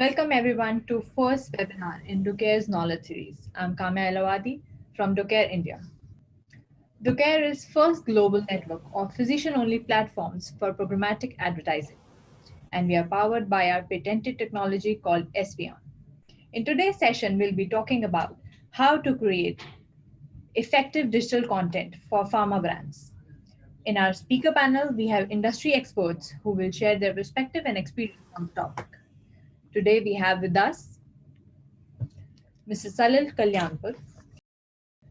Welcome everyone to first webinar in DoCare's knowledge series. I'm Kamya Elawadi from DoCare India. DoCare is first global network of physician-only platforms for programmatic advertising, and we are powered by our patented technology called Espeon. In today's session, we'll be talking about how to create effective digital content for pharma brands. In our speaker panel, we have industry experts who will share their perspective and experience on the topic. Today, we have with us Mrs. Salil Kalyanpur.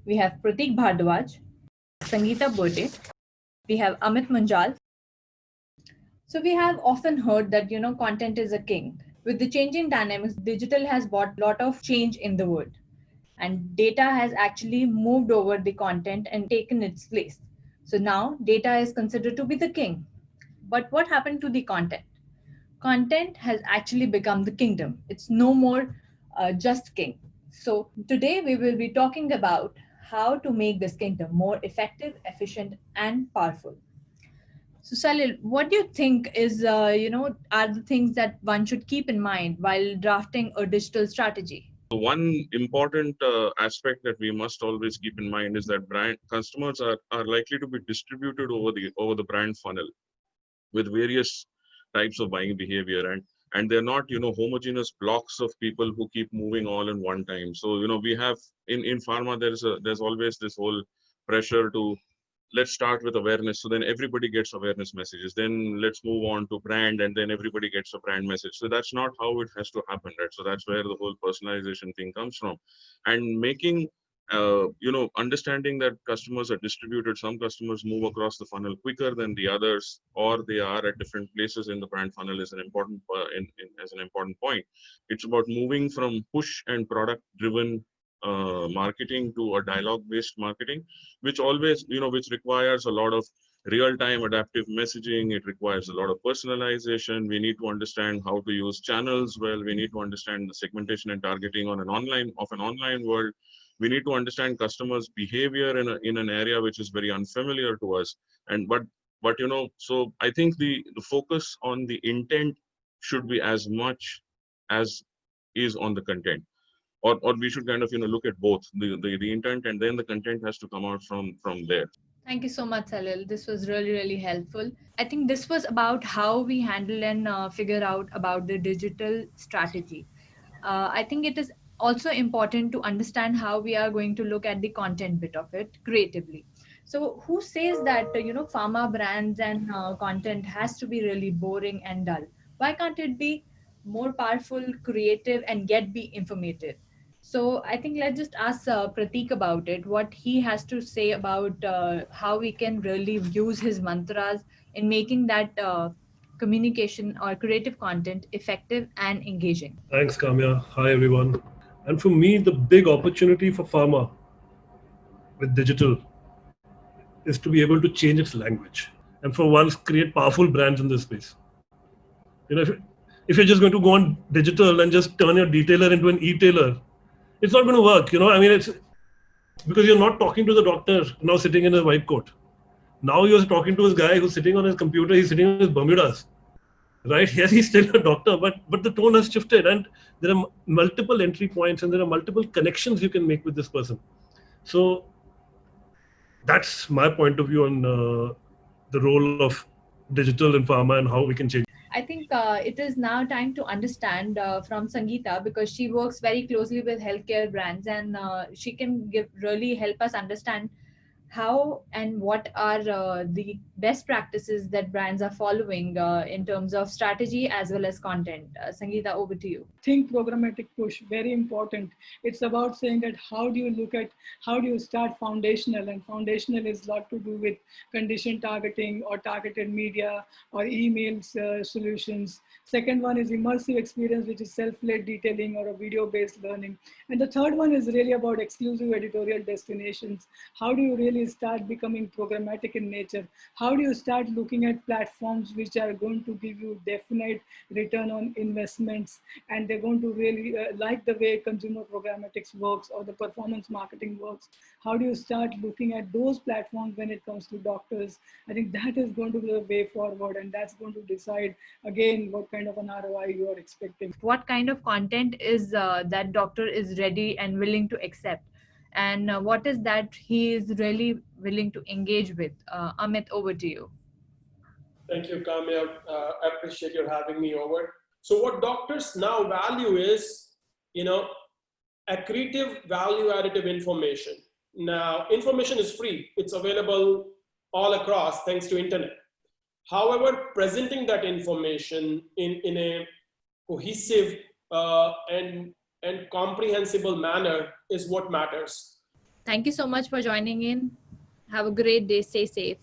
We have Pratik Bhardwaj, Sangeeta Burde. We have Amit Munjal. So we have often heard that content is a king. With the changing dynamics, digital has brought a lot of change in the world, and data has actually moved over the content and taken its place. So now data is considered to be the king. But what happened to the content? Content has actually become the kingdom. It's no more just king. So today we will be talking about how to make this kingdom more effective, efficient, and powerful. So Salil, what do you think is are the things that one should keep in mind while drafting a digital strategy? One important aspect that we must always keep in mind is that brand customers are likely to be distributed over the brand funnel with various types of buying behavior, and they're not homogeneous blocks of people who keep moving all in one time. So we have in pharma there's always this whole pressure to let's start with awareness, so then everybody gets awareness messages, then let's move on to brand, and then everybody gets a brand message. So that's not how it has to happen, right? So that's where the whole personalization thing comes from. And making understanding that customers are distributed. Some customers move across the funnel quicker than the others, or they are at different places in the brand funnel is an important as an important point. It's about moving from push and product driven marketing to a dialogue based marketing, which always which requires a lot of real time adaptive messaging. It requires a lot of personalization. We need to understand how to use channels well. We need to understand the segmentation and targeting on an online world. We need to understand customers behavior in an area which is very unfamiliar to us. And but so I think the focus on the intent should be as much as is on the content, or we should kind of look at both the intent, and then the content has to come out from there. Thank you so much, Salil. This was really, really helpful. I think this was about how we handle and figure out about the digital strategy. I think it is also important to understand how we are going to look at the content bit of it creatively. So, who says that pharma brands and content has to be really boring and dull? Why can't it be more powerful, creative, and yet be informative? So I think let's just ask Pratik about it, what he has to say about how we can really use his mantras in making that communication or creative content effective and engaging. Thanks, Kamya. Hi, everyone. And for me, the big opportunity for pharma with digital is to be able to change its language and for once create powerful brands in this space. If you're just going to go on digital and just turn your detailer into an e-tailer, it's not going to work. It's because you're not talking to the doctor now sitting in a white coat. Now you're talking to this guy who's sitting on his computer, he's sitting in his Bermudas. Right? Yes, he's still a doctor, but the tone has shifted, and there are multiple entry points, and there are multiple connections you can make with this person. So that's my point of view on the role of digital in pharma and how we can change. I think it is now time to understand from Sangeeta, because she works very closely with healthcare brands, and she can really help us understand how and what are the best practices that brands are following in terms of strategy as well as content. Sangeeta, over to you. Think programmatic push, very important. It's about saying that how do you start foundational, and foundational is a lot to do with condition targeting or targeted media or emails solutions. Second one is immersive experience, which is self-led detailing or a video-based learning. And the third one is really about exclusive editorial destinations. How do you really really start becoming programmatic in nature? How do you start looking at platforms which are going to give you definite return on investments, and they're going to really like the way consumer programmatics works or the performance marketing works? How do you start looking at those platforms when it comes to doctors? I think that is going to be the way forward, and that's going to decide again what kind of an ROI you are expecting. What kind of content is that doctor is ready and willing to accept, and what is that he is really willing to engage with? Amit, over to you. Thank you, Kamya. I appreciate your having me over. So what doctors now value is, accretive, value additive information. Now, information is free. It's available all across thanks to internet. However, presenting that information in a cohesive and comprehensible manner is what matters. Thank you so much for joining in. Have a great day. Stay safe.